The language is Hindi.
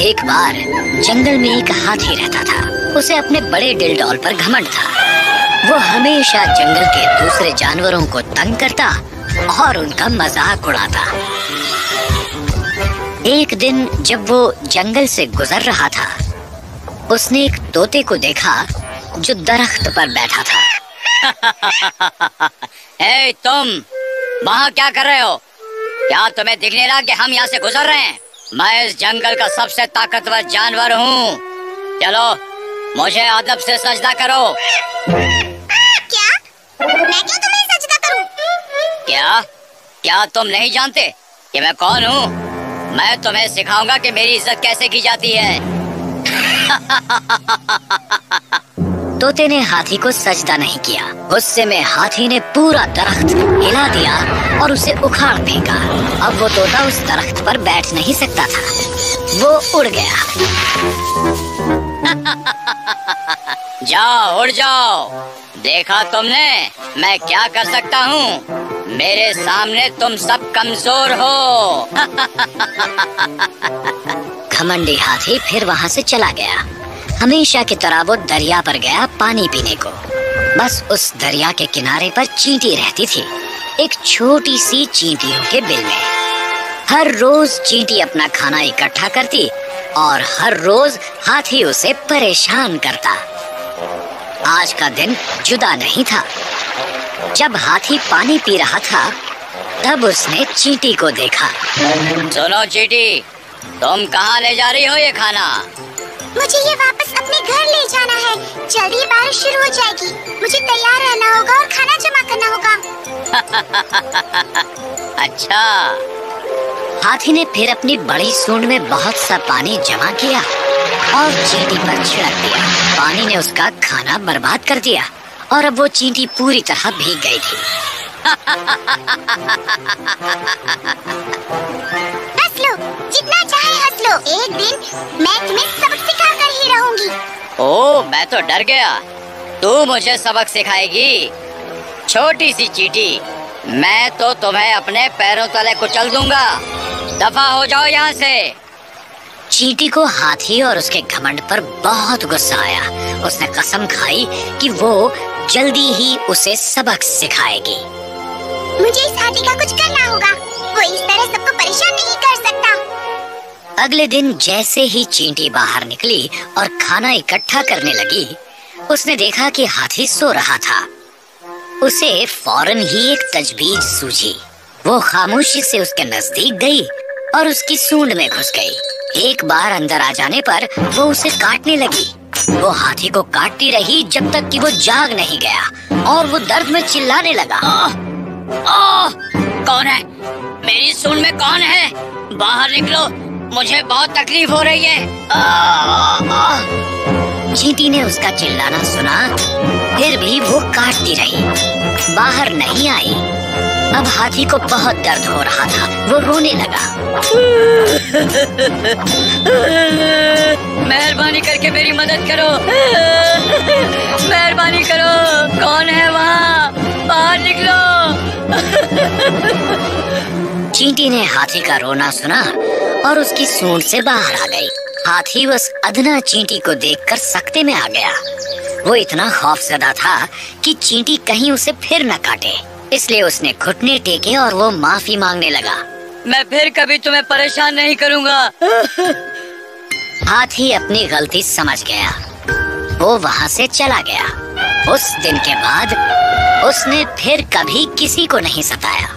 एक बार जंगल में एक हाथी रहता था। उसे अपने बड़े डिलडॉल पर घमंड था। वो हमेशा जंगल के दूसरे जानवरों को तंग करता और उनका मजाक उड़ाता। एक दिन जब वो जंगल से गुजर रहा था, उसने एक तोते को देखा जो दरख्त पर बैठा था। ए, तुम वहाँ क्या कर रहे हो? क्या तुम्हें दिख नहीं रहा कि हम यहाँ से गुजर रहे हैं? मैं इस जंगल का सबसे ताकतवर जानवर हूँ। चलो मुझे अदब से सजदा करो। क्या? मैं क्यों तुम्हें सजदा करूँ? क्या तुम नहीं जानते कि मैं कौन हूँ? मैं तुम्हें सिखाऊंगा कि मेरी इज्जत कैसे की जाती है। तोते ने हाथी को सजदा नहीं किया। गुस्से में हाथी ने पूरा दरख्त हिला दिया और उसे उखाड़ फेंका। अब वो तोता उस दरख्त पर बैठ नहीं सकता था, वो उड़ गया। जाओ, उड़ जाओ। देखा तुमने मैं क्या कर सकता हूँ? मेरे सामने तुम सब कमजोर हो। घमंडी हाथी फिर वहाँ से चला गया। हमेशा की तरह वो दरिया पर गया पानी पीने को। बस उस दरिया के किनारे पर चींटी रहती थी, एक छोटी सी चींटियों के बिल में। हर रोज चींटी अपना खाना इकट्ठा करती और हर रोज हाथी उसे परेशान करता। आज का दिन जुदा नहीं था। जब हाथी पानी पी रहा था, तब उसने चींटी को देखा। सुनो चींटी, तुम कहाँ ले जा रही हो ये खाना? मुझे ये वापस अपने घर ले जाना है। जल्दी बारिश शुरू हो जाएगी। मुझे तैयार रहना होगा और खाना जमा करना होगा। अच्छा। हाथी ने फिर अपनी बड़ी सूंड में बहुत सा पानी जमा किया और चींटी पर छिड़क दिया। पानी ने उसका खाना बर्बाद कर दिया और अब वो चींटी पूरी तरह भीग गई थी। हंस लो, जितना चाहे हंस लो। एक दिन मैं तुम्हें सबक सिखा कर ही रहूंगी। ओह, मैं तो डर गया। तू मुझे सबक सिखाएगी? छोटी सी चींटी, मैं तो तुम्हें अपने पैरों तले कुचल दूंगा। दफा हो जाओ यहाँ से। चींटी को हाथी और उसके घमंड पर बहुत गुस्सा आया। उसने कसम खाई कि वो जल्दी ही उसे सबक सिखाएगी। मुझे इस हाथी का कुछ करना होगा। वो इस तरह सबको परेशान नहीं कर सकता। अगले दिन जैसे ही चींटी बाहर निकली और खाना इकट्ठा करने लगी, उसने देखा कि हाथी सो रहा था। उसे फौरन ही एक तजवीज सूझी। वो खामोशी से उसके नजदीक गई और उसकी सूंड में घुस गई। एक बार अंदर आ जाने पर वो उसे काटने लगी। वो हाथी को काटती रही जब तक कि वो जाग नहीं गया और वो दर्द में चिल्लाने लगा। कौन है? मेरी सूंड में कौन है? बाहर निकलो, मुझे बहुत तकलीफ हो रही है। चींटी ने उसका चिल्लाना सुना, फिर भी वो काटती रही, बाहर नहीं आई। अब हाथी को बहुत दर्द हो रहा था। वो रोने लगा। मेहरबानी करके मेरी मदद करो। मेहरबानी करो। कौन है वहाँ? बाहर निकलो। चींटी ने हाथी का रोना सुना और उसकी सूंड से बाहर आ गई। हाथी उस अदना चींटी को देखकर सकते में आ गया। वो इतना खौफजदा था कि चींटी कहीं उसे फिर न काटे, इसलिए उसने घुटने टेके और वो माफी मांगने लगा। मैं फिर कभी तुम्हें परेशान नहीं करूँगा। हाथी अपनी गलती समझ गया। वो वहाँ से चला गया। उस दिन के बाद उसने फिर कभी किसी को नहीं सताया।